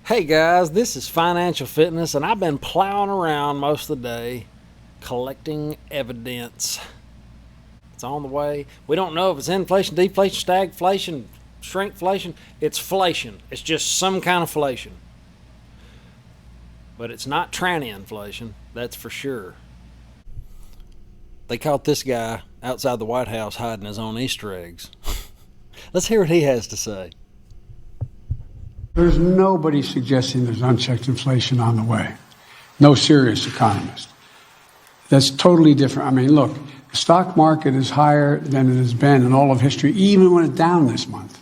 Hey guys, this is Financial Fitness, and I've been plowing around most of the day collecting evidence. It's on the way. We don't know if it's inflation, deflation, stagflation, shrinkflation. It's flation. It's just some kind of flation. But it's not tranny inflation, that's for sure. They caught this guy outside the White House hiding his own Easter eggs. Let's hear what he has to say. There's nobody suggesting there's unchecked inflation on the way. No serious economist. That's totally different. I mean, look, the stock market is higher than it has been in all of history, even when it's down this month.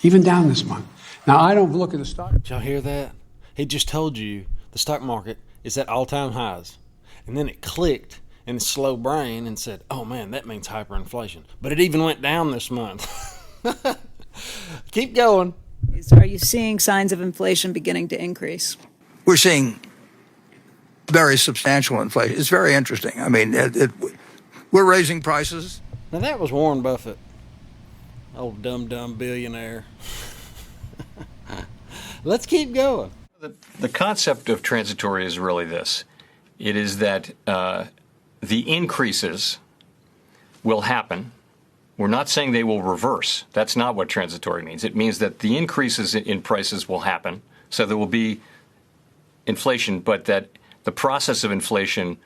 Even down this month. Now, I don't look at the stock. Did y'all hear that? He just told you the stock market is at all-time highs. And then it clicked in his slow brain and said, oh man, that means hyperinflation. But it even went down this month. Keep going. Are you seeing signs of inflation beginning to increase? We're seeing very substantial inflation. It's very interesting. I mean, we're raising prices. Now that was Warren Buffett, old dumb billionaire. Let's keep going. The concept of transitory is really this. It is that the increases will happen. We're not saying they will reverse. That's not what transitory means. It means that the increases in prices will happen, so there will be inflation, but that the process of inflation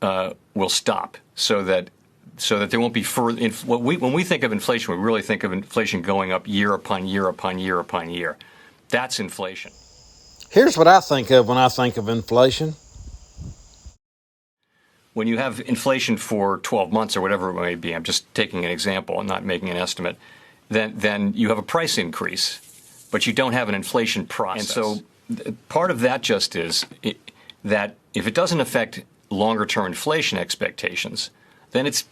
will stop, so that there won't be further. When we think of inflation, we really think of inflation going up year upon year upon year upon year. That's inflation. Here's what I think of when I think of inflation. When you have inflation for 12 months or whatever it may be, I'm just taking an example and not making an estimate, then you have a price increase, but you don't have an inflation process. And so part of that just is that if it doesn't affect longer-term inflation expectations, then it's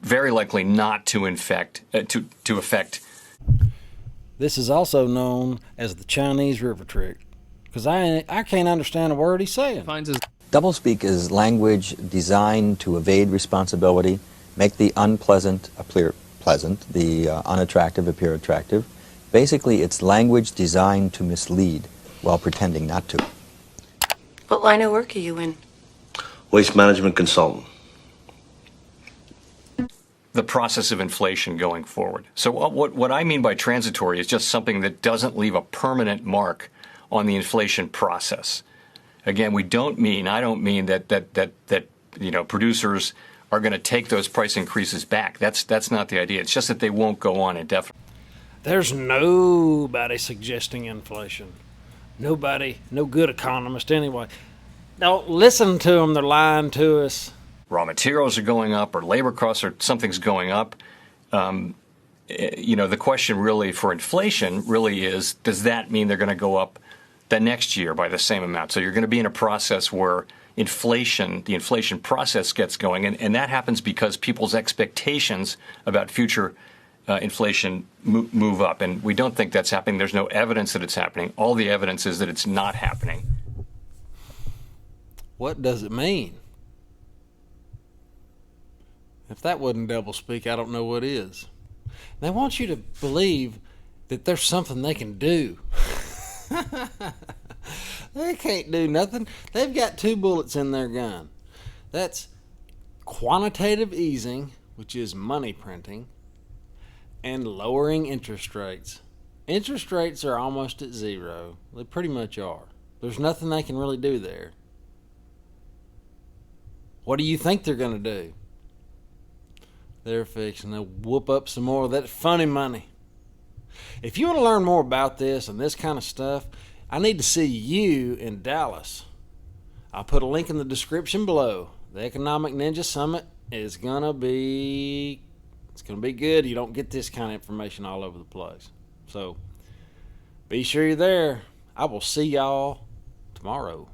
very likely not to affect. This is also known as the Chinese river trick, because I can't understand a word he's saying. Doublespeak is language designed to evade responsibility, make the unpleasant appear pleasant, the unattractive appear attractive. Basically, it's language designed to mislead while pretending not to. What line of work are you in? Waste management consultant. The process of inflation going forward. So what I mean by transitory is just something that doesn't leave a permanent mark on the inflation process. Again, I don't mean that producers are going to take those price increases back. That's not the idea. It's just that they won't go on indefinitely. There's nobody suggesting inflation. Nobody, no good economist anyway. Don't listen to them, they're lying to us. Raw materials are going up, or labor costs, or something's going up. The question really for inflation really is, does that mean they're going to go up the next year by the same amount? So you're going to be in a process where the inflation process gets going, and that happens because people's expectations about future inflation move up, and we don't think that's happening. There's no evidence that it's happening. All the evidence is that it's not happening. What does it mean? If that wasn't doublespeak, I don't know what is. They want you to believe that there's something they can do. They can't do nothing. They've got two bullets in their gun. That's quantitative easing, which is money printing, and lowering interest rates. Interest rates are almost at zero. They pretty much are. There's nothing they can really do there. What do you think they're going to do? They're fixing to whoop up some more of that funny money. If you want to learn more about this and this kind of stuff, I need to see you in Dallas. I'll put a link in the description below. The Economic Ninja Summit is going to be good. You don't get this kind of information all over the place. So be sure you're there. I will see y'all tomorrow.